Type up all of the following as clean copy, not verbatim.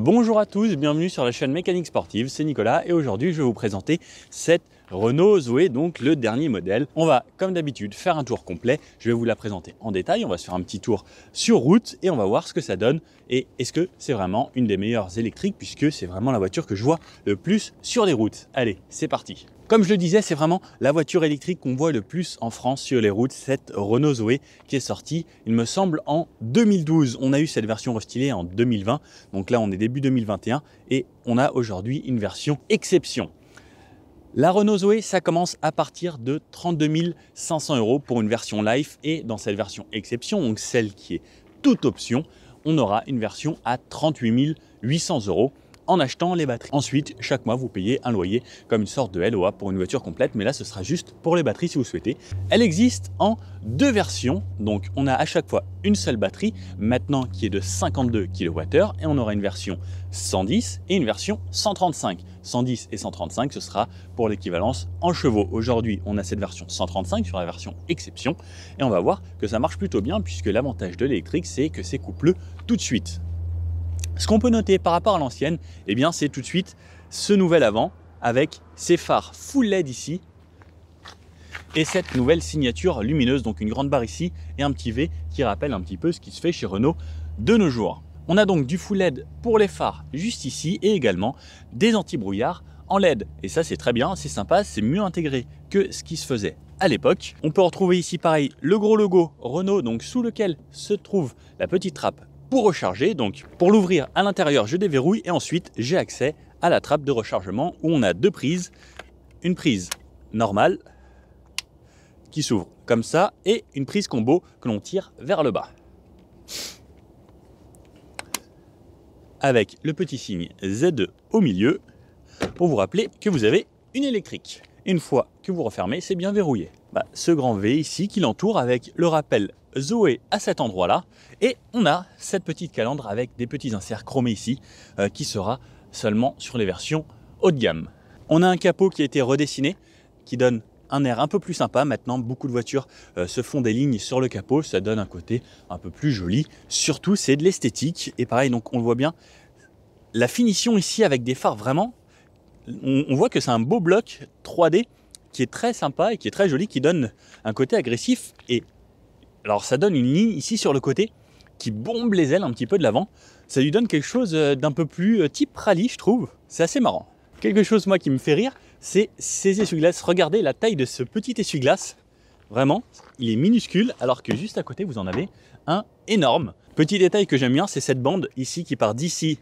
Bonjour à tous, bienvenue sur la chaîne Mécanique Sportive, c'est Nicolas et aujourd'hui je vais vous présenter cette Renault Zoé, donc le dernier modèle. On va comme d'habitude faire un tour complet, je vais vous la présenter en détail, on va se faire un petit tour sur route et on va voir ce que ça donne et est-ce que c'est vraiment une des meilleures électriques puisque c'est vraiment la voiture que je vois le plus sur les routes. Allez, c'est parti. Comme je le disais, c'est vraiment la voiture électrique qu'on voit le plus en France sur les routes, cette Renault Zoé qui est sortie, il me semble, en 2012. On a eu cette version restylée en 2020, donc là on est début 2021 et on a aujourd'hui une version exception. La Renault Zoé, ça commence à partir de 32 500 € pour une version Life et dans cette version exception, donc celle qui est toute option, on aura une version à 38 800 € en achetant les batteries. Ensuite, chaque mois, vous payez un loyer comme une sorte de LOA pour une voiture complète, mais là, ce sera juste pour les batteries si vous souhaitez. Elle existe en deux versions, donc on a à chaque fois une seule batterie, maintenant qui est de 52 kWh, et on aura une version 110 et une version 135. 110 et 135, ce sera pour l'équivalence en chevaux. Aujourd'hui, on a cette version 135 sur la version exception, et on va voir que ça marche plutôt bien, puisque l'avantage de l'électrique, c'est que c'est coupleux tout de suite. Ce qu'on peut noter par rapport à l'ancienne, eh bien, c'est tout de suite ce nouvel avant avec ses phares full LED ici et cette nouvelle signature lumineuse, donc une grande barre ici et un petit V qui rappelle un petit peu ce qui se fait chez Renault de nos jours. On a donc du full LED pour les phares juste ici et également des anti-brouillards en LED. Et ça, c'est très bien, c'est sympa, c'est mieux intégré que ce qui se faisait à l'époque. On peut retrouver ici pareil le gros logo Renault, donc sous lequel se trouve la petite trappe pour recharger. Donc pour l'ouvrir à l'intérieur, je déverrouille et ensuite j'ai accès à la trappe de rechargement où on a deux prises, une prise normale qui s'ouvre comme ça et une prise combo que l'on tire vers le bas avec le petit signe Z2 au milieu pour vous rappeler que vous avez une électrique. Une fois que vous refermez, c'est bien verrouillé. Ce grand V ici qui l'entoure avec le rappel Zoé à cet endroit-là. Et on a cette petite calandre avec des petits inserts chromés ici qui sera seulement sur les versions haut de gamme. On a un capot qui a été redessiné, qui donne un air un peu plus sympa. Maintenant, beaucoup de voitures se font des lignes sur le capot. Ça donne un côté un peu plus joli. Surtout, c'est de l'esthétique. Et pareil, donc on le voit bien, la finition ici avec des phares vraiment, on voit que c'est un beau bloc 3D qui est très sympa et qui est très joli, qui donne un côté agressif. Et alors ça donne une ligne ici sur le côté qui bombe les ailes un petit peu de l'avant. Ça lui donne quelque chose d'un peu plus type rallye, je trouve. C'est assez marrant. Quelque chose moi qui me fait rire, c'est ces essuie-glaces. Regardez la taille de ce petit essuie-glace. Vraiment, il est minuscule alors que juste à côté vous en avez un énorme. Petit détail que j'aime bien, c'est cette bande ici qui part d'ici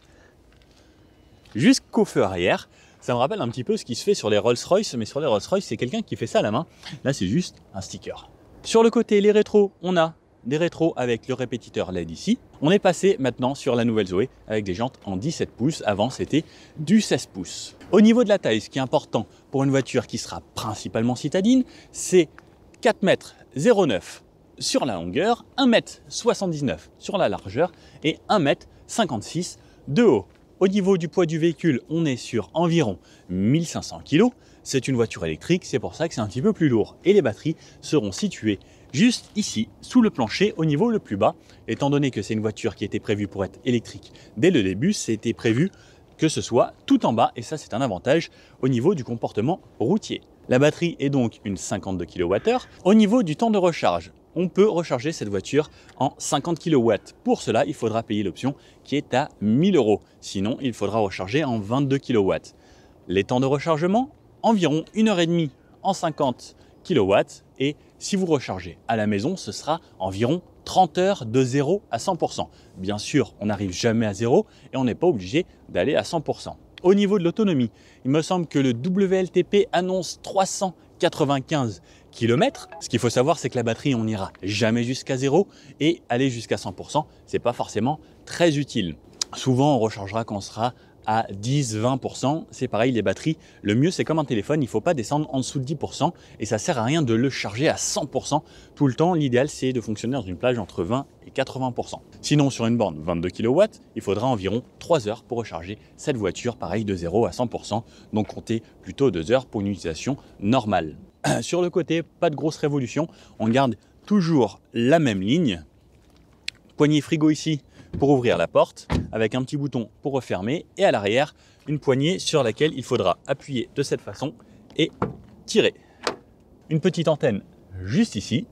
jusqu'au feu arrière. Ça me rappelle un petit peu ce qui se fait sur les Rolls-Royce, mais sur les Rolls-Royce, c'est quelqu'un qui fait ça à la main. Là, c'est juste un sticker. Sur le côté, les rétros, on a des rétros avec le répétiteur LED ici. On est passé maintenant sur la nouvelle Zoé avec des jantes en 17 pouces. Avant, c'était du 16 pouces. Au niveau de la taille, ce qui est important pour une voiture qui sera principalement citadine, c'est 4,09 m sur la longueur, 1,79 m sur la largeur et 1,56 m de haut. Au niveau du poids du véhicule, on est sur environ 1500 kg. C'est une voiture électrique, c'est pour ça que c'est un petit peu plus lourd. Et les batteries seront situées juste ici, sous le plancher, au niveau le plus bas. Étant donné que c'est une voiture qui était prévue pour être électrique dès le début, c'était prévu que ce soit tout en bas. Et ça, c'est un avantage au niveau du comportement routier. La batterie est donc une 52 kWh. Au niveau du temps de recharge, on peut recharger cette voiture en 50 kW. Pour cela, il faudra payer l'option qui est à 1000 €. Sinon, il faudra recharger en 22 kW. Les temps de rechargement, environ 1h30 en 50 kW. Et si vous rechargez à la maison, ce sera environ 30 heures de 0 à 100%. Bien sûr, on n'arrive jamais à 0 et on n'est pas obligé d'aller à 100%. Au niveau de l'autonomie, il me semble que le WLTP annonce 395 km. Ce qu'il faut savoir, c'est que la batterie, on n'ira jamais jusqu'à 0 et aller jusqu'à 100%, c'est pas forcément très utile. Souvent, on rechargera quand on sera à 10-20%. C'est pareil, les batteries, le mieux, c'est comme un téléphone, il ne faut pas descendre en dessous de 10% et ça sert à rien de le charger à 100% tout le temps. L'idéal, c'est de fonctionner dans une plage entre 20 et 80%. Sinon, sur une borne 22 kW, il faudra environ 3 heures pour recharger cette voiture, pareil, de 0 à 100%. Donc, comptez plutôt 2 heures pour une utilisation normale. Sur le côté, pas de grosse révolution. On garde toujours la même ligne Poignée frigo ici pour ouvrir la porte, avec un petit bouton pour refermer, et à l'arrière, une poignée sur laquelle il faudra appuyer de cette façon et tirer. Une petite antenne juste ici,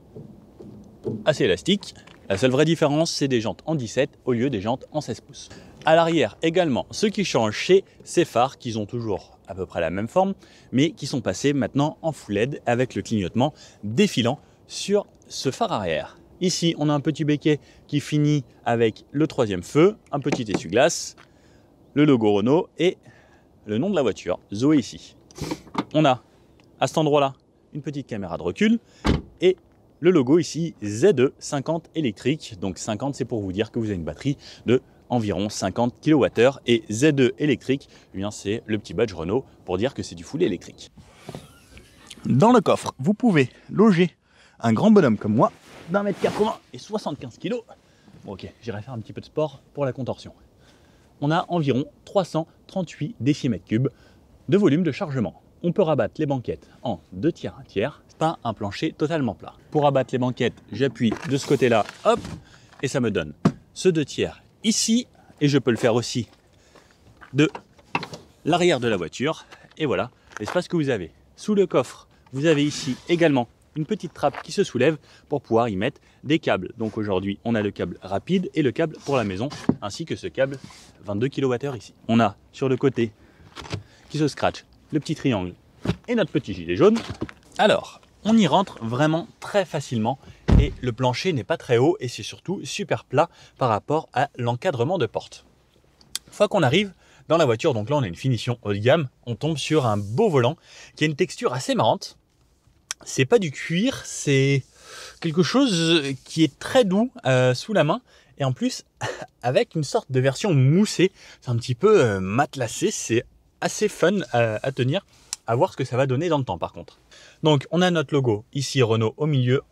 assez élastique. La seule vraie différence, c'est des jantes en 17 au lieu des jantes en 16 pouces. À l'arrière également, ce qui change chez ces phares, qu'ils ont toujours à peu près la même forme, mais qui sont passés maintenant en full LED avec le clignotement défilant sur ce phare arrière. Ici, on a un petit béquet qui finit avec le 3e feu, un petit essuie-glace, le logo Renault et le nom de la voiture, Zoé ici. On a à cet endroit-là une petite caméra de recul et le logo ici ZE 50 électrique. Donc 50, c'est pour vous dire que vous avez une batterie de environ 50 kWh et ZE électrique, eh bien c'est le petit badge Renault pour dire que c'est du full électrique. Dans le coffre, vous pouvez loger un grand bonhomme comme moi d'1,80 m et 75 kg. Bon, ok, j'irai faire un petit peu de sport pour la contorsion. On a environ 338 décimètres cubes de volume de chargement. On peut rabattre les banquettes en 2 tiers, 1 tiers. C'est pas un plancher totalement plat. Pour rabattre les banquettes, j'appuie de ce côté-là, hop, et ça me donne ce 2 tiers ici, et je peux le faire aussi de l'arrière de la voiture. Et voilà l'espace que vous avez. Sous le coffre, vous avez ici également une petite trappe qui se soulève pour pouvoir y mettre des câbles. Donc aujourd'hui, on a le câble rapide et le câble pour la maison, ainsi que ce câble 22 kWh ici. On a sur le côté qui se scratch le petit triangle et notre petit gilet jaune. Alors, on y rentre vraiment très facilement et le plancher n'est pas très haut et c'est surtout super plat par rapport à l'encadrement de porte. Une fois qu'on arrive dans la voiture, donc là on a une finition haut de gamme, on tombe sur un beau volant qui a une texture assez marrante. C'est pas du cuir, c'est quelque chose qui est très doux sous la main et en plus avec une sorte de version moussée, c'est un petit peu matelassé, c'est assez fun à tenir, à voir ce que ça va donner dans le temps par contre. Donc on a notre logo ici Renault au milieu,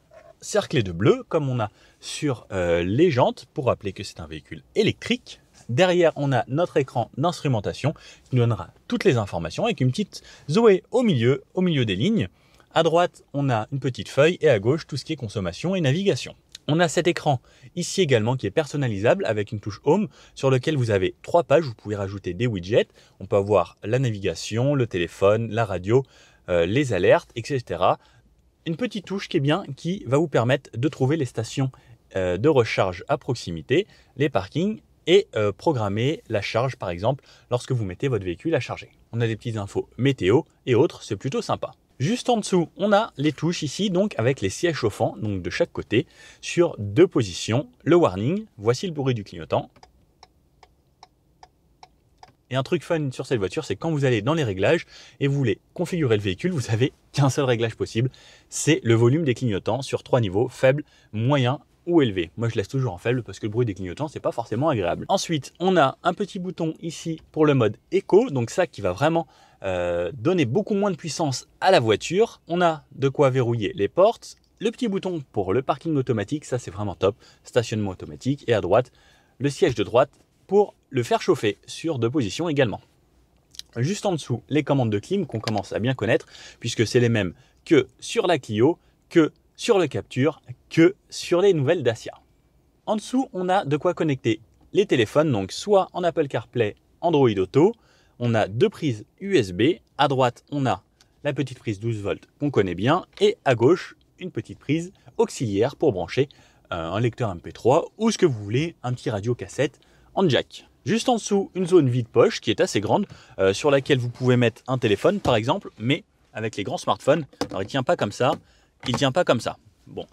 cerclé de bleu comme on a sur les jantes pour rappeler que c'est un véhicule électrique. Derrière, on a notre écran d'instrumentation qui nous donnera toutes les informations avec une petite Zoé au milieu des lignes. À droite, on a une petite feuille et à gauche, tout ce qui est consommation et navigation. On a cet écran ici également qui est personnalisable avec une touche Home sur lequel vous avez 3 pages. Vous pouvez rajouter des widgets. On peut avoir la navigation, le téléphone, la radio, les alertes, etc. Une petite touche qui est bien, qui va vous permettre de trouver les stations de recharge à proximité, les parkings et programmer la charge par exemple lorsque vous mettez votre véhicule à charger. On a des petites infos météo et autres, c'est plutôt sympa. Juste en dessous, on a les touches ici, donc avec les sièges chauffants, donc de chaque côté, sur 2 positions. Le warning, voici le bruit du clignotant. Et un truc fun sur cette voiture, c'est quand vous allez dans les réglages et vous voulez configurer le véhicule, vous n'avez qu'un seul réglage possible, c'est le volume des clignotants sur 3 niveaux, faible, moyen ou élevé. Moi je laisse toujours en faible parce que le bruit des clignotants c'est pas forcément agréable. Ensuite on a un petit bouton ici pour le mode éco, donc ça qui va vraiment donner beaucoup moins de puissance à la voiture. On a de quoi verrouiller les portes, le petit bouton pour le parking automatique, ça c'est vraiment top, stationnement automatique, et à droite le siège de droite pour le faire chauffer sur 2 positions également. Juste en dessous, les commandes de clim qu'on commence à bien connaître puisque c'est les mêmes que sur la Clio, que sur le Captur, que sur les nouvelles Dacia. En dessous, on a de quoi connecter les téléphones, donc soit en Apple CarPlay, Android Auto. On a 2 prises USB. À droite, on a la petite prise 12 volts qu'on connaît bien. Et à gauche, une petite prise auxiliaire pour brancher un lecteur MP3 ou ce que vous voulez, un petit radio cassette en jack. Juste en dessous, une zone vide-poche qui est assez grande sur laquelle vous pouvez mettre un téléphone par exemple, mais avec les grands smartphones, alors il ne tient pas comme ça, il ne tient pas comme ça. Bon,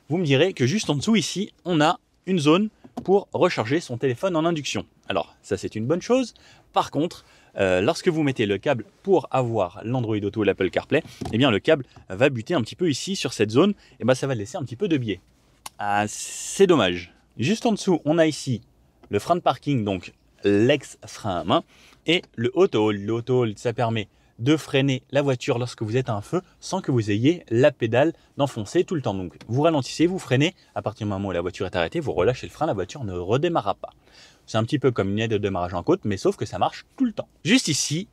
vous me direz que juste en dessous ici, on a une zone pour recharger son téléphone en induction. Alors ça c'est une bonne chose. Par contre, lorsque vous mettez le câble pour avoir l'Android Auto ou l'Apple CarPlay, eh bien le câble va buter un petit peu ici sur cette zone, et ben ça va laisser un petit peu de biais. Ah, c'est dommage. Juste en dessous, on a ici le frein de parking, donc l'ex-frein à main, et le auto-hold. Le auto-hold, ça permet de freiner la voiture lorsque vous êtes à un feu sans que vous ayez la pédale d'enfoncer tout le temps. Donc vous ralentissez, vous freinez, à partir du moment où la voiture est arrêtée, vous relâchez le frein, la voiture ne redémarrera pas. C'est un petit peu comme une aide de démarrage en côte, mais sauf que ça marche tout le temps. Juste ici,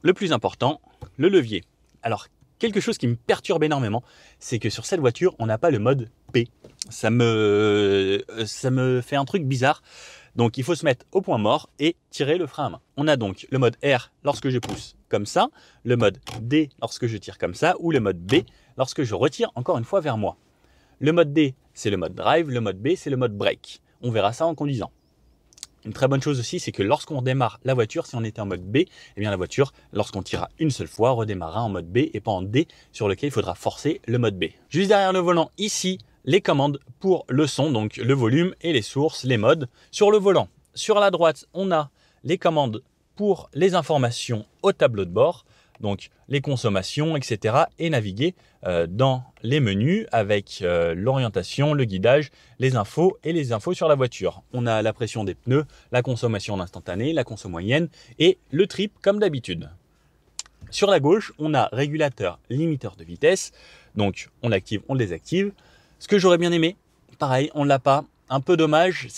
le plus important, le levier. Alors quelque chose qui me perturbe énormément, c'est que sur cette voiture, on n'a pas le mode P. Ça me fait un truc bizarre. Donc il faut se mettre au point mort et tirer le frein à main. On a donc le mode R lorsque je pousse comme ça, le mode D lorsque je tire comme ça, ou le mode B lorsque je retire encore une fois vers moi. Le mode D, c'est le mode drive, le mode B, c'est le mode break. On verra ça en conduisant. Une très bonne chose aussi, c'est que lorsqu'on démarre la voiture, si on était en mode B, eh bien la voiture, lorsqu'on tirera une seule fois, redémarrera en mode B et pas en D, sur lequel il faudra forcer le mode B. Juste derrière le volant, ici, les commandes pour le son, donc le volume et les sources, les modes. Sur le volant, sur la droite, on a les commandes pour les informations au tableau de bord, donc les consommations, etc. et naviguer dans les menus avec l'orientation, le guidage, les infos et les infos sur la voiture. On a la pression des pneus, la consommation en instantané, la conso moyenne et le trip comme d'habitude. Sur la gauche, on a régulateur, limiteur de vitesse, donc on l'active, on le désactive. Ce que j'aurais bien aimé, pareil, on ne l'a pas. Un peu dommage,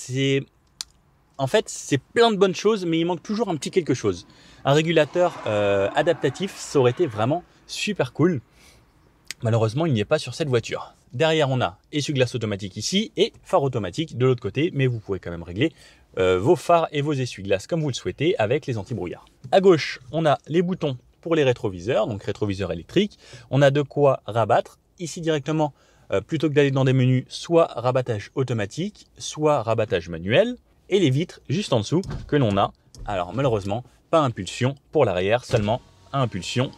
en fait, c'est plein de bonnes choses, mais il manque toujours un petit quelque chose. Un régulateur adaptatif, ça aurait été vraiment super cool. Malheureusement, il n'y est pas sur cette voiture. Derrière, on a essuie-glace automatique ici et phare automatique de l'autre côté, mais vous pouvez quand même régler vos phares et vos essuie-glaces comme vous le souhaitez avec les anti-brouillards. À gauche, on a les boutons pour les rétroviseurs, donc rétroviseur électrique. On a de quoi rabattre. Ici directement, plutôt que d'aller dans des menus, soit rabattage automatique, soit rabattage manuel. Et les vitres juste en dessous que l'on a. Alors malheureusement, pas impulsion pour l'arrière, seulement impulsion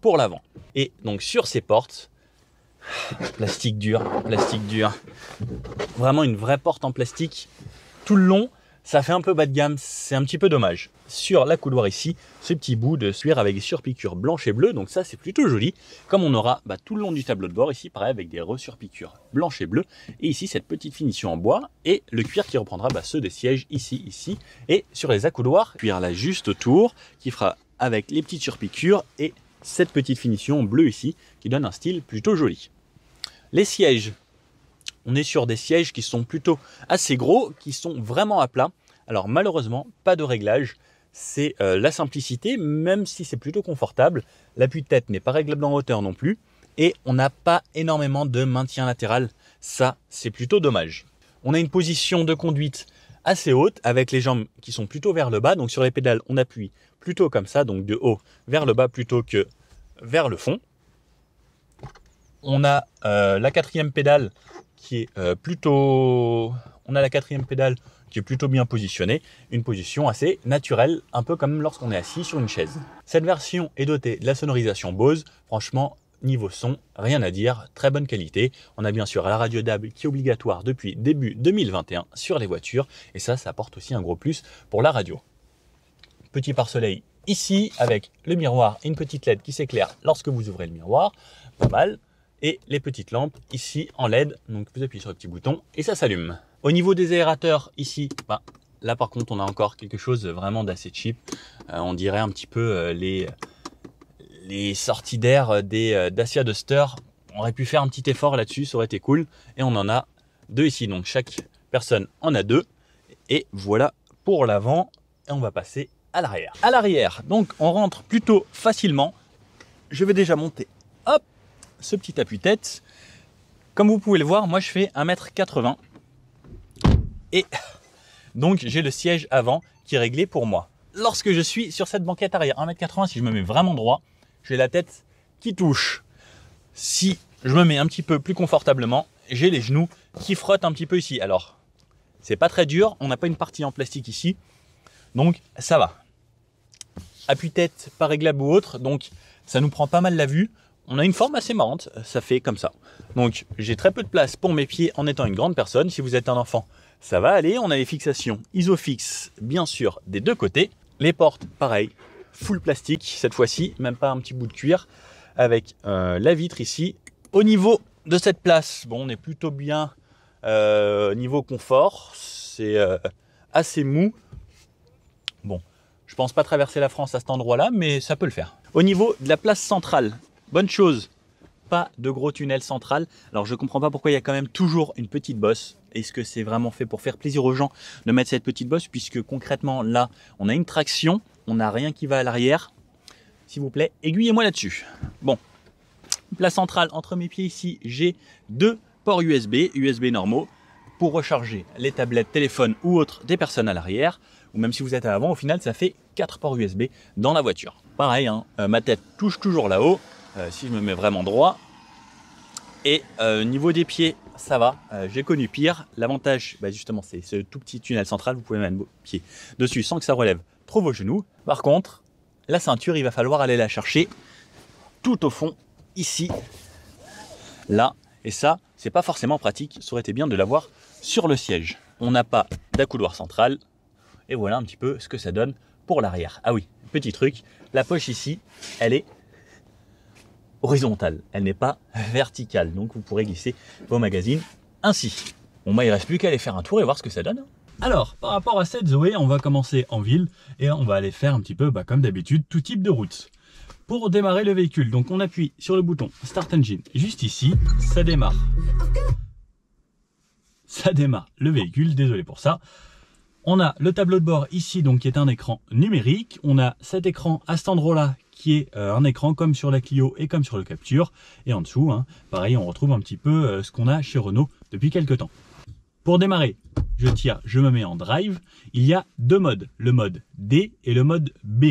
pour l'avant. Et donc sur ces portes, plastique dur, vraiment une vraie porte en plastique tout le long. Ça fait un peu bas de gamme, c'est un petit peu dommage. Sur la couloir ici, ce petit bout de cuir avec des surpiqûres blanches et bleues, donc ça c'est plutôt joli. Comme on aura tout le long du tableau de bord ici, pareil avec des resurpiqûres blanches et bleues. Et ici cette petite finition en bois et le cuir qui reprendra ceux des sièges ici. Et sur les accoudoirs, cuir là juste autour qui fera avec les petites surpiqûres et cette petite finition bleue ici qui donne un style plutôt joli. Les sièges. On est sur des sièges qui sont plutôt assez gros, qui sont vraiment à plat. Alors malheureusement, pas de réglage. C'est la simplicité, même si c'est plutôt confortable. L'appui de tête n'est pas réglable en hauteur non plus. Et on n'a pas énormément de maintien latéral. Ça, c'est plutôt dommage. On a une position de conduite assez haute, avec les jambes qui sont plutôt vers le bas. Donc sur les pédales, on appuie plutôt comme ça, donc de haut vers le bas plutôt que vers le fond. On a la quatrième pédale qui est plutôt bien positionnée, une position assez naturelle, un peu comme lorsqu'on est assis sur une chaise. Cette version est dotée de la sonorisation Bose, franchement, niveau son, rien à dire, très bonne qualité. On a bien sûr la radio DAB qui est obligatoire depuis début 2021 sur les voitures, et ça apporte aussi un gros plus pour la radio. Petit pare-soleil ici, avec le miroir et une petite LED qui s'éclaire lorsque vous ouvrez le miroir, pas mal. Et les petites lampes ici en LED, donc vous appuyez sur le petit bouton et ça s'allume. Au niveau des aérateurs ici, là par contre on a encore quelque chose vraiment d'assez cheap. On dirait un petit peu les sorties d'air des Dacia Duster. On aurait pu faire un petit effort là-dessus, ça aurait été cool. Et on en a deux ici, donc chaque personne en a deux. Et voilà pour l'avant, et on va passer à l'arrière. À l'arrière, donc on rentre plutôt facilement. Je vais déjà monter, hop, ce petit appui-tête. Comme vous pouvez le voir, moi je fais 1m80 et donc j'ai le siège avant qui est réglé pour moi. Lorsque je suis sur cette banquette arrière 1m80, si je me mets vraiment droit, j'ai la tête qui touche. Si je me mets un petit peu plus confortablement, j'ai les genoux qui frottent un petit peu ici. Alors, c'est pas très dur, on n'a pas une partie en plastique ici, donc ça va. Appui-tête pas réglable ou autre, donc ça nous prend pas mal la vue. On a une forme assez marrante, ça fait comme ça. Donc j'ai très peu de place pour mes pieds en étant une grande personne. Si vous êtes un enfant, ça va aller. On a les fixations Isofix, bien sûr, des deux côtés. Les portes, pareil, full plastique cette fois-ci, même pas un petit bout de cuir, avec la vitre ici. Au niveau de cette place, bon, on est plutôt bien niveau confort. C'est assez mou. Bon, je pense pas traverser la France à cet endroit-là, mais ça peut le faire. Au niveau de la place centrale, bonne chose, pas de gros tunnel central. Alors je comprends pas pourquoi il y a quand même toujours une petite bosse. Est-ce que c'est vraiment fait pour faire plaisir aux gens de mettre cette petite bosse, puisque concrètement là, on a une traction, on n'a rien qui va à l'arrière. S'il vous plaît, aiguillez-moi là-dessus. Bon, Place centrale entre mes pieds ici, j'ai 2 ports USB normaux pour recharger les tablettes, téléphones ou autres des personnes à l'arrière, ou même si vous êtes à l'avant, au final ça fait 4 ports USB dans la voiture. Pareil, hein, ma tête touche toujours là-haut, si je me mets vraiment droit. Et niveau des pieds, ça va, j'ai connu pire. L'avantage, justement, c'est ce tout petit tunnel central, vous pouvez mettre vos pieds dessus sans que ça relève trop vos genoux. Par contre, la ceinture, il va falloir aller la chercher tout au fond, ici, là. Et ça, c'est pas forcément pratique, ça aurait été bien de l'avoir sur le siège. On n'a pas d'accoudoir central, et voilà un petit peu ce que ça donne pour l'arrière. Ah oui, petit truc, la poche ici, elle est horizontale, elle n'est pas verticale, donc vous pourrez glisser vos magazines ainsi. Bon il reste plus qu'à aller faire un tour et voir ce que ça donne. Alors, par rapport à cette Zoé, on va commencer en ville et on va aller faire un petit peu, comme d'habitude, tout type de route. Pour démarrer le véhicule, donc on appuie sur le bouton Start Engine, juste ici, ça démarre. Ça démarre le véhicule, désolé pour ça. On a le tableau de bord ici, donc qui est un écran numérique. On a cet écran à cet endroit-là, qui est un écran comme sur la Clio et comme sur le Capture. Et en dessous, pareil, on retrouve un petit peu ce qu'on a chez Renault depuis quelques temps. Pour démarrer, je tire, je me mets en drive. Il y a 2 modes, le mode D et le mode B.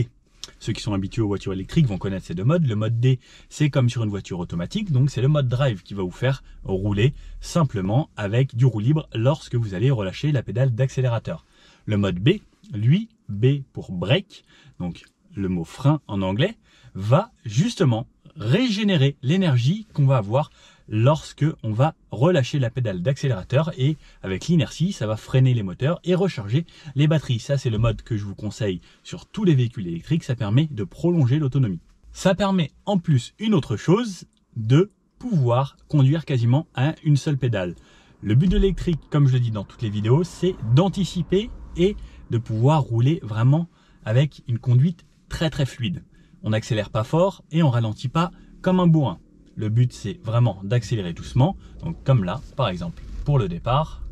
Ceux qui sont habitués aux voitures électriques vont connaître ces 2 modes. Le mode D, c'est comme sur une voiture automatique, donc c'est le mode drive qui va vous faire rouler simplement avec du roue libre lorsque vous allez relâcher la pédale d'accélérateur. Le mode B, lui, B pour break, donc le mot frein en anglais, va justement régénérer l'énergie qu'on va avoir lorsque on va relâcher la pédale d'accélérateur, et avec l'inertie, ça va freiner les moteurs et recharger les batteries. Ça, c'est le mode que je vous conseille sur tous les véhicules électriques. Ça permet de prolonger l'autonomie. Ça permet en plus une autre chose, de pouvoir conduire quasiment à une seule pédale. Le but de l'électrique, comme je le dis dans toutes les vidéos, c'est d'anticiper et de pouvoir rouler vraiment avec une conduite très fluide. On n'accélère pas fort et on ralentit pas comme un bourrin. Le but, c'est vraiment d'accélérer doucement, donc comme là, par exemple, pour le départ.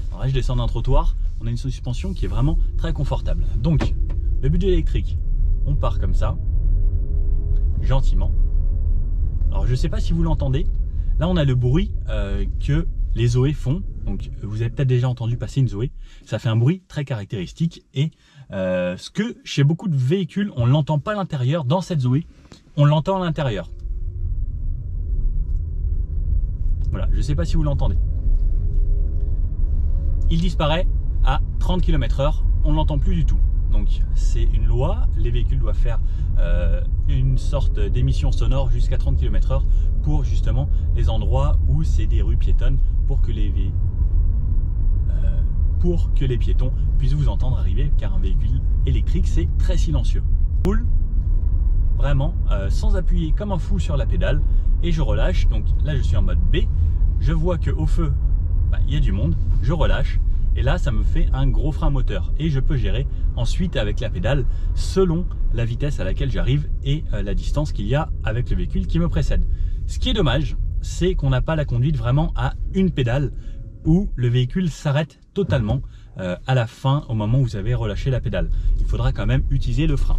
Alors là, je descends d'un trottoir, on a une suspension qui est vraiment très confortable. Donc, le but de l'électrique, on part comme ça, gentiment. Alors, je ne sais pas si vous l'entendez, là, on a le bruit que les Zoé font. Donc, vous avez peut-être déjà entendu passer une Zoé. Ça fait un bruit très caractéristique, et ce que chez beaucoup de véhicules, on ne l'entend pas à l'intérieur, dans cette Zoé, on l'entend à l'intérieur. Voilà, je ne sais pas si vous l'entendez. Il disparaît à 30 km/h, on ne l'entend plus du tout. Donc c'est une loi, les véhicules doivent faire une sorte d'émission sonore jusqu'à 30 km/h pour justement les endroits où c'est des rues piétonnes, pour que les piétons puissent vous entendre arriver, car un véhicule électrique, c'est très silencieux. Roule vraiment sans appuyer comme un fou sur la pédale, et je relâche. Donc là, je suis en mode B, je vois qu'au feu, il y a du monde, je relâche, et là, ça me fait un gros frein moteur, et je peux gérer ensuite avec la pédale selon la vitesse à laquelle j'arrive et la distance qu'il y a avec le véhicule qui me précède. Ce qui est dommage, c'est qu'on n'a pas la conduite vraiment à une pédale, où le véhicule s'arrête totalement à la fin, au moment où vous avez relâché la pédale. Il faudra quand même utiliser le frein.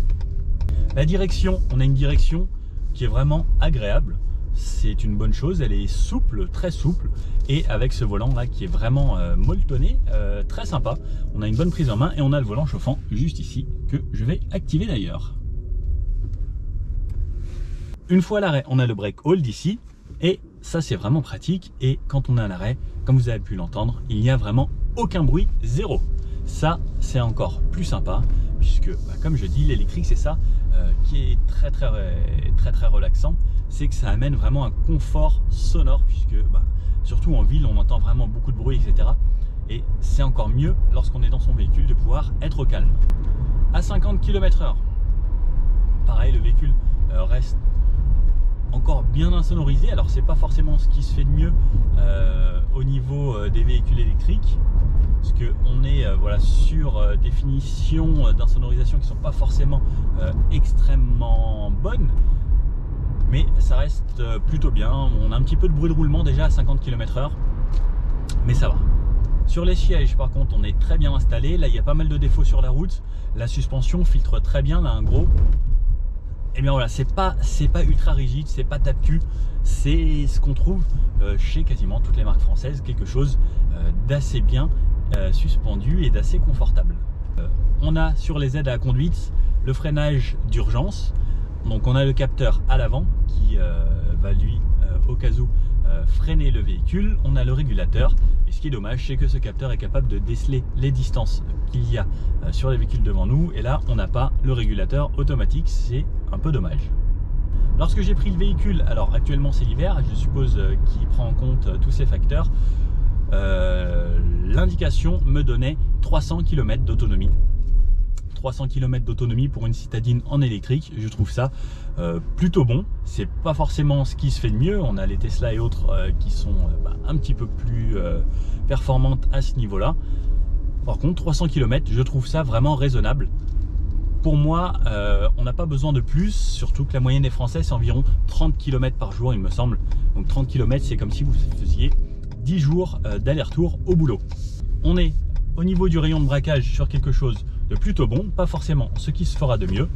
La direction, on a une direction qui est vraiment agréable. C'est une bonne chose, elle est souple, très souple, et avec ce volant là qui est vraiment molletonné, très sympa. On a une bonne prise en main, et on a le volant chauffant juste ici, que je vais activer d'ailleurs. Une fois à l'arrêt, on a le brake hold ici, et ça c'est vraiment pratique. Et quand on est à l'arrêt, comme vous avez pu l'entendre, il n'y a vraiment aucun bruit, zéro. Ça c'est encore plus sympa, puisque comme je dis, l'électrique c'est ça qui est très relaxant, c'est que ça amène vraiment un confort sonore, puisque surtout en ville on entend vraiment beaucoup de bruit, etc. Et c'est encore mieux lorsqu'on est dans son véhicule de pouvoir être au calme. À 50 km/h, pareil, le véhicule reste encore bien insonorisé. Alors c'est pas forcément ce qui se fait de mieux au niveau des véhicules électriques, parce qu'on est sur des finitions d'insonorisation qui sont pas forcément extrêmement bonnes, mais ça reste plutôt bien. On a un petit peu de bruit de roulement déjà à 50 km/h, mais ça va. Sur les sièges, par contre, on est très bien installé. Là, il y a pas mal de défauts sur la route. La suspension filtre très bien, là, un gros. Et bien voilà, c'est pas ultra rigide, c'est pas tape-cul, c'est ce qu'on trouve chez quasiment toutes les marques françaises, quelque chose d'assez bien suspendu et d'assez confortable. On a sur les aides à la conduite le freinage d'urgence, donc on a le capteur à l'avant qui va lui au cas où freiner le véhicule. On a le régulateur, et ce qui est dommage c'est que ce capteur est capable de déceler les distances qu'il y a sur les véhicules devant nous, et là on n'a pas le régulateur automatique, c'est un peu dommage. Lorsque j'ai pris le véhicule, alors actuellement c'est l'hiver, je suppose qu'il prend en compte tous ces facteurs, l'indication me donnait 300 km d'autonomie. 300 km d'autonomie pour une citadine en électrique, je trouve ça plutôt bon. C'est pas forcément ce qui se fait de mieux, on a les Tesla et autres qui sont un petit peu plus performantes à ce niveau là. Par contre 300 km, je trouve ça vraiment raisonnable. Pour moi, on n'a pas besoin de plus, surtout que la moyenne des Français c'est environ 30 km par jour il me semble. Donc 30 km c'est comme si vous faisiez 10 jours d'aller-retour au boulot. On est au niveau du rayon de braquage sur quelque chose de plutôt bon, pas forcément ce qui se fera de mieux,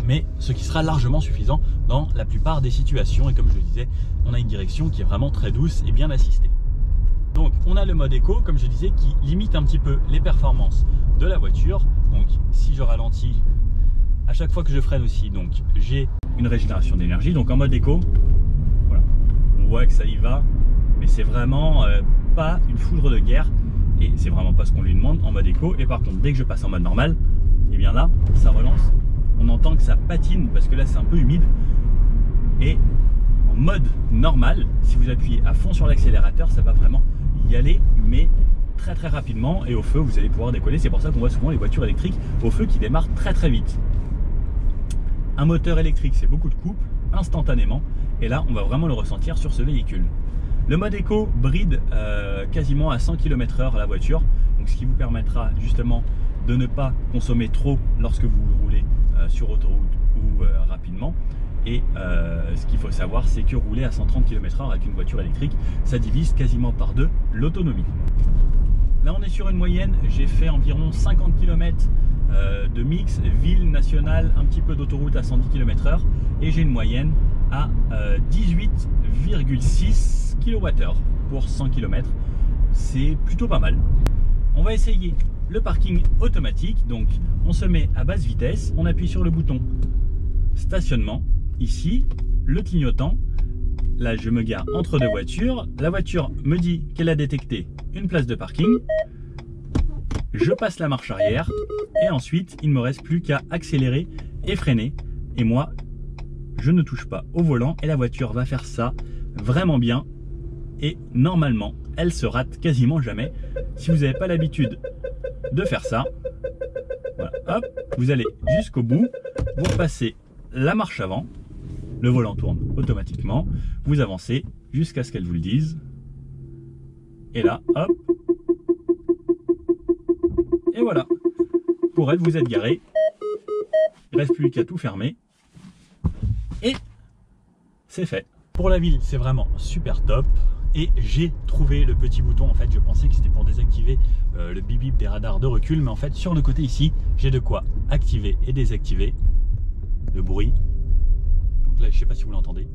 mais ce qui sera largement suffisant dans la plupart des situations. Et comme je le disais, on a une direction qui est vraiment très douce et bien assistée. Donc on a le mode éco, comme je disais, qui limite un petit peu les performances de la voiture. Donc si je ralentis, à chaque fois que je freine aussi, donc j'ai une régénération d'énergie. Donc en mode éco, voilà, on voit que ça y va, mais c'est vraiment pas une foudre de guerre. Et c'est vraiment pas ce qu'on lui demande en mode éco. Et par contre, dès que je passe en mode normal, et bien là, ça relance. On entend que ça patine parce que là, c'est un peu humide. Et en mode normal, si vous appuyez à fond sur l'accélérateur, ça va vraiment y aller, mais très très rapidement. Et au feu, vous allez pouvoir décoller. C'est pour ça qu'on voit souvent les voitures électriques au feu qui démarrent très très vite. Un moteur électrique, c'est beaucoup de coupe instantanément. Et là, on va vraiment le ressentir sur ce véhicule. Le mode éco bride quasiment à 100 km/h la voiture, donc ce qui vous permettra justement de ne pas consommer trop lorsque vous roulez sur autoroute ou rapidement. Et ce qu'il faut savoir, c'est que rouler à 130 km/h avec une voiture électrique, ça divise quasiment par deux l'autonomie. Là on est sur une moyenne, j'ai fait environ 50 km de mix, ville, nationale, un petit peu d'autoroute à 110 km/h, et j'ai une moyenne à 18,6 kWh pour 100 km. C'est plutôt pas mal. On va essayer le parking automatique. Donc on se met à basse vitesse, on appuie sur le bouton stationnement, ici le clignotant. Là je me gare entre deux voitures, la voiture me dit qu'elle a détecté une place de parking, je passe la marche arrière et ensuite il ne me reste plus qu'à accélérer et freiner, et moi je ne touche pas au volant et la voiture va faire ça vraiment bien. Et normalement, elle se rate quasiment jamais. Si vous n'avez pas l'habitude de faire ça, voilà, hop, vous allez jusqu'au bout, vous repassez la marche avant, le volant tourne automatiquement, vous avancez jusqu'à ce qu'elle vous le dise. Et là, hop, et voilà. Pour elle, vous êtes garé. Il ne reste plus qu'à tout fermer. Et c'est fait. Pour la ville, c'est vraiment super top. Et j'ai trouvé le petit bouton. En fait, je pensais que c'était pour désactiver le bip bip des radars de recul, mais en fait, sur le côté ici, j'ai de quoi activer et désactiver le bruit. Donc là, je sais pas si vous l'entendez.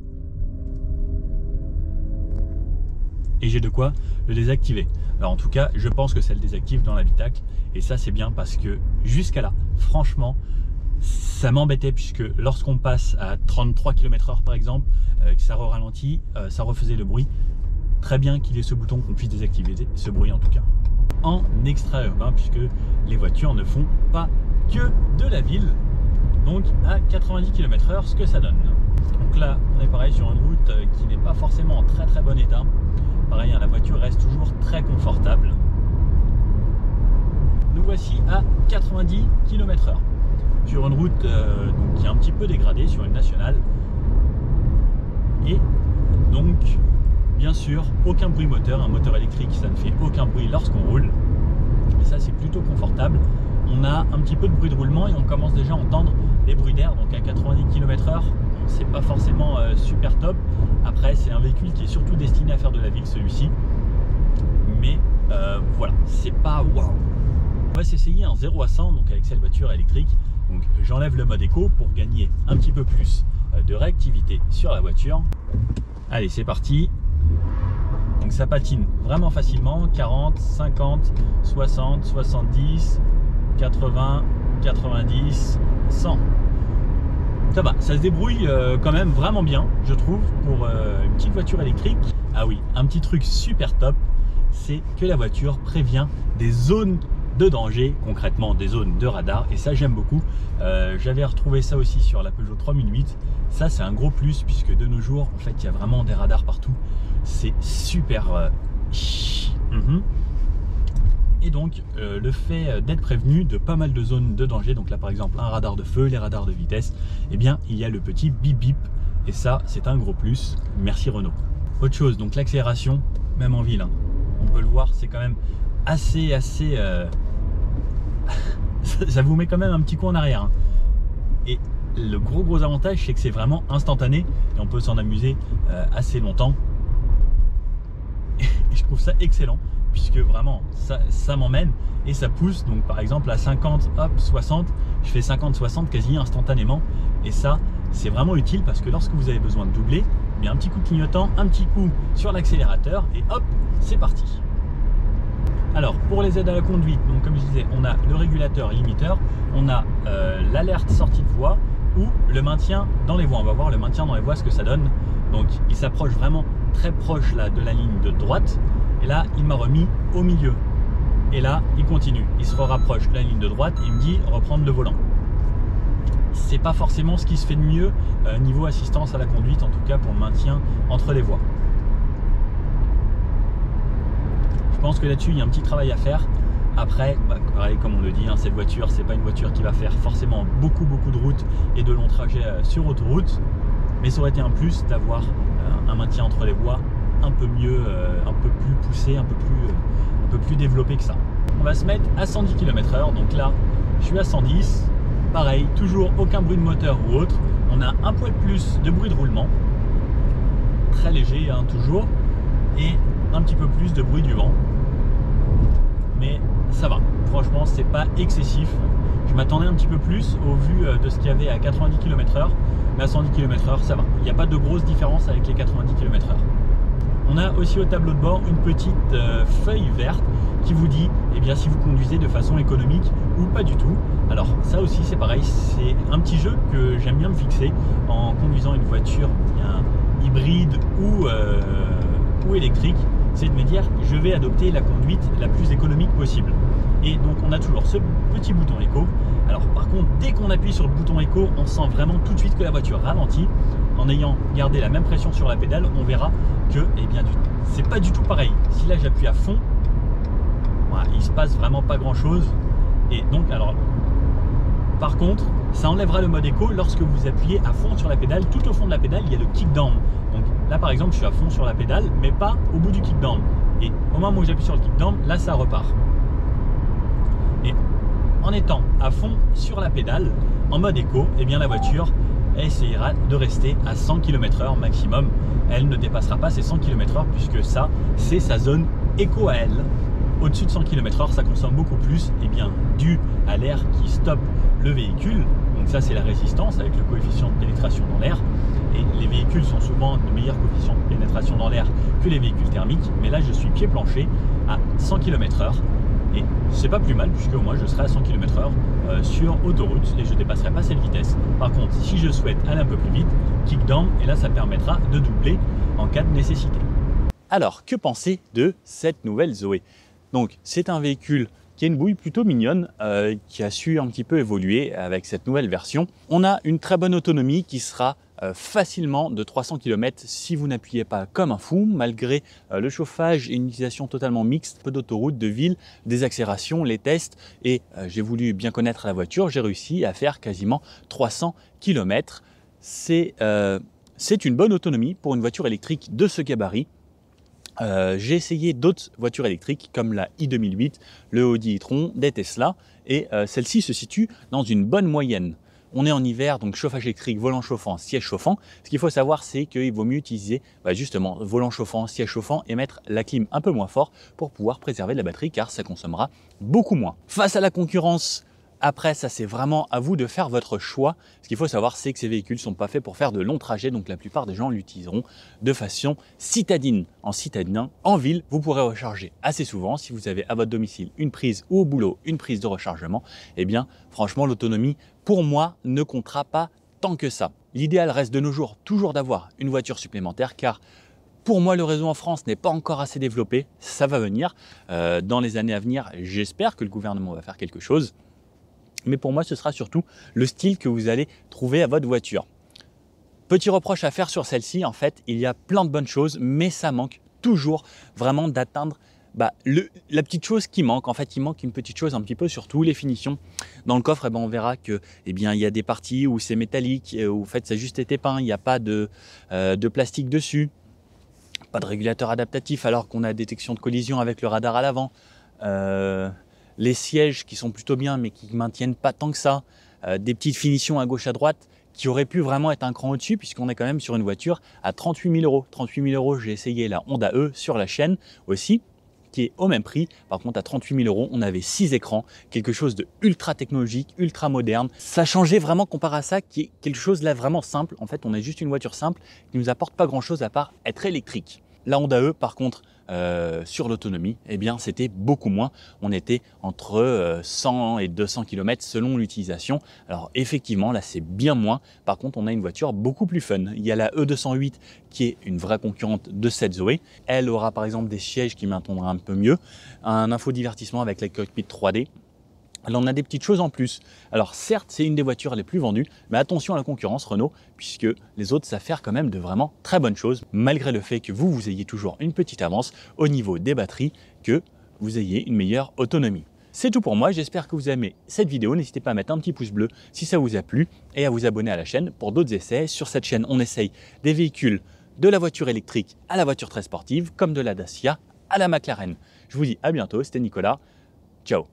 Et j'ai de quoi le désactiver. Alors en tout cas, je pense que ça le désactive dans l'habitacle. Et ça, c'est bien parce que jusqu'à là, franchement, ça m'embêtait, puisque lorsqu'on passe à 33 km/h par exemple, que ça ralentit, ça refaisait le bruit. Très bien qu'il y ait ce bouton qu'on puisse désactiver ce bruit en tout cas. En extra-urbain, puisque les voitures ne font pas que de la ville. Donc à 90 km/h, ce que ça donne. Donc là, on est pareil sur une route qui n'est pas forcément en très très bon état. Pareil, hein, la voiture reste toujours très confortable. Nous voici à 90 km/h. Sur une route donc, qui est un petit peu dégradée, sur une nationale. Et donc, bien sûr, aucun bruit moteur. Un moteur électrique, ça ne fait aucun bruit lorsqu'on roule. Et ça, c'est plutôt confortable. On a un petit peu de bruit de roulement et on commence déjà à entendre les bruits d'air. Donc à 90 km/h, c'est pas forcément super top. Après, c'est un véhicule qui est surtout destiné à faire de la ville, celui-ci. Mais voilà, c'est pas waouh. On va s'essayer en 0 à 100, donc avec cette voiture électrique, Donc j'enlève le mode éco pour gagner un petit peu plus de réactivité sur la voiture. Allez, c'est parti. Donc ça patine vraiment facilement, 40, 50, 60, 70, 80, 90, 100. Ça va, ça se débrouille quand même vraiment bien, je trouve, pour une petite voiture électrique. Ah oui, un petit truc super top, c'est que la voiture prévient des zones de danger, concrètement des zones de radar, et ça j'aime beaucoup. J'avais retrouvé ça aussi sur la Peugeot 3008. Ça c'est un gros plus, puisque de nos jours, en fait, il y a vraiment des radars partout. C'est super... Et donc le fait d'être prévenu de pas mal de zones de danger, donc là par exemple un radar de feu, les radars de vitesse, eh bien il y a le petit bip bip, et ça c'est un gros plus. Merci Renault. Autre chose, donc l'accélération, même en ville, hein, on peut le voir, c'est quand même assez ça vous met quand même un petit coup en arrière, hein. Et le gros avantage, c'est que c'est vraiment instantané et on peut s'en amuser assez longtemps. Et je trouve ça excellent, puisque vraiment ça m'emmène et ça pousse. Donc par exemple à 50, hop, 60, je fais 50-60 quasi instantanément, et ça c'est vraiment utile, parce que lorsque vous avez besoin de doubler, eh bien un petit coup de clignotant, un petit coup sur l'accélérateur et hop, c'est parti. Alors pour les aides à la conduite, donc comme je disais, on a le régulateur limiteur, on a l'alerte sortie de voie ou le maintien dans les voies. On va voir le maintien dans les voies, ce que ça donne. Donc il s'approche vraiment très proche là de la ligne de droite, et là il m'a remis au milieu, et là il continue, il se rapproche de la ligne de droite et il me dit reprendre le volant. C'est pas forcément ce qui se fait de mieux niveau assistance à la conduite, en tout cas pour le maintien entre les voies. Je pense que là-dessus il y a un petit travail à faire. Après, pareil, comme on le dit, hein, cette voiture, c'est pas une voiture qui va faire forcément beaucoup de routes et de longs trajets sur autoroute, mais ça aurait été un plus d'avoir un maintien entre les voies un peu mieux, un peu plus poussé, un peu plus développé que ça. On va se mettre à 110 km/h, donc là je suis à 110, pareil, toujours aucun bruit de moteur ou autre. On a un poil plus de bruit de roulement, très léger, hein, toujours, et un petit peu plus de bruit du vent, mais ça va, franchement c'est pas excessif. Je m'attendais un petit peu plus au vu de ce qu'il y avait à 90 km/h, mais à 110 km/h ça va, il n'y a pas de grosse différence avec les 90 km/h. On a aussi au tableau de bord une petite feuille verte qui vous dit eh bien, si vous conduisez de façon économique ou pas du tout. Alors ça aussi c'est pareil, c'est un petit jeu que j'aime bien me fixer en conduisant une voiture bien hybride ou électrique, c'est de me dire je vais adopter la conduite la plus économique possible. Et donc on a toujours ce petit bouton éco. Alors par contre, dès qu'on appuie sur le bouton éco, on sent vraiment tout de suite que la voiture ralentit. En ayant gardé la même pression sur la pédale, on verra que eh bien, c'est pas du tout pareil. Si là j'appuie à fond, voilà, il se passe vraiment pas grand chose. Et donc alors, par contre, ça enlèvera le mode éco lorsque vous appuyez à fond sur la pédale. Tout au fond de la pédale, il y a le kick down. Donc là par exemple, je suis à fond sur la pédale, mais pas au bout du kick down. Et au moment où j'appuie sur le kick down, là ça repart. Et en étant à fond sur la pédale, en mode éco, eh bien la voiture essayera de rester à 100 km/h maximum. Elle ne dépassera pas ces 100 km/h, puisque ça, c'est sa zone éco à elle. Au-dessus de 100 km/h, ça consomme beaucoup plus, et bien dû à l'air qui stoppe le véhicule. Donc ça, c'est la résistance avec le coefficient de pénétration dans l'air. Et les véhicules sont souvent de meilleurs coefficients de pénétration dans l'air que les véhicules thermiques. Mais là, je suis pied plancher à 100 km/h. Et c'est pas plus mal, puisque moi je serai à 100 km/h sur autoroute et je dépasserai pas cette vitesse. Par contre, si je souhaite aller un peu plus vite, kick down, et là ça permettra de doubler en cas de nécessité. Alors, que penser de cette nouvelle Zoé? Donc, c'est un véhicule qui a une bouille plutôt mignonne, qui a su un petit peu évoluer avec cette nouvelle version. On a une très bonne autonomie qui sera facilement de 300 km si vous n'appuyez pas comme un fou, malgré le chauffage et une utilisation totalement mixte, peu d'autoroute, de ville, des accélérations, les tests, et j'ai voulu bien connaître la voiture, j'ai réussi à faire quasiment 300 km. C'est une bonne autonomie pour une voiture électrique de ce gabarit. J'ai essayé d'autres voitures électriques comme la i2008, le Audi e-tron, des Tesla, et celle-ci se situe dans une bonne moyenne. On est en hiver, donc chauffage électrique, volant chauffant, siège chauffant. Ce qu'il faut savoir, c'est qu'il vaut mieux utiliser justement volant chauffant, siège chauffant et mettre la clim un peu moins fort pour pouvoir préserver de la batterie, car ça consommera beaucoup moins. Face à la concurrence, Après, ça c'est vraiment à vous de faire votre choix. Ce qu'il faut savoir, c'est que ces véhicules ne sont pas faits pour faire de longs trajets, donc la plupart des gens l'utiliseront de façon citadine. En citadin, en ville, vous pourrez recharger assez souvent. Si vous avez à votre domicile une prise ou au boulot une prise de rechargement, eh bien franchement l'autonomie pour moi ne comptera pas tant que ça. L'idéal reste de nos jours toujours d'avoir une voiture supplémentaire car pour moi, le réseau en France n'est pas encore assez développé. Ça va venir dans les années à venir. J'espère que le gouvernement va faire quelque chose. Mais pour moi, ce sera surtout le style que vous allez trouver à votre voiture. Petit reproche à faire sur celle-ci, en fait, il y a plein de bonnes choses, mais ça manque toujours vraiment d'atteindre la petite chose qui manque. En fait, il manque une petite chose un petit peu sur tous les finitions. Dans le coffre, on verra que, il y a des parties où c'est métallique, où en fait, ça a juste été peint, il n'y a pas de plastique dessus, pas de régulateur adaptatif alors qu'on a détection de collision avec le radar à l'avant. Les sièges qui sont plutôt bien mais qui ne maintiennent pas tant que ça, des petites finitions à gauche à droite qui auraient pu vraiment être un cran au-dessus puisqu'on est quand même sur une voiture à 38 000 €. 38 000 €, j'ai essayé la Honda E sur la chaîne aussi, qui est au même prix. Par contre, à 38 000 €, on avait 6 écrans, quelque chose de ultra technologique, ultra moderne. Ça changeait vraiment comparé à ça, qui est quelque chose là vraiment simple. En fait, on a juste une voiture simple qui ne nous apporte pas grand-chose à part être électrique. La Honda E, par contre, sur l'autonomie, eh bien, c'était beaucoup moins. On était entre 100 et 200 km selon l'utilisation. Alors effectivement, là, c'est bien moins. Par contre, on a une voiture beaucoup plus fun. Il y a la E208 qui est une vraie concurrente de cette Zoé. Elle aura par exemple des sièges qui m'entendront un peu mieux, un infodivertissement avec la cockpit 3D. Alors on a des petites choses en plus. Alors certes, c'est une des voitures les plus vendues, mais attention à la concurrence Renault, puisque les autres savent faire quand même de vraiment très bonnes choses, malgré le fait que vous ayez toujours une petite avance au niveau des batteries, que vous ayez une meilleure autonomie. C'est tout pour moi, j'espère que vous aimez cette vidéo. N'hésitez pas à mettre un petit pouce bleu si ça vous a plu et à vous abonner à la chaîne pour d'autres essais. Sur cette chaîne, on essaye des véhicules de la voiture électrique à la voiture très sportive, comme de la Dacia à la McLaren. Je vous dis à bientôt, c'était Nicolas. Ciao.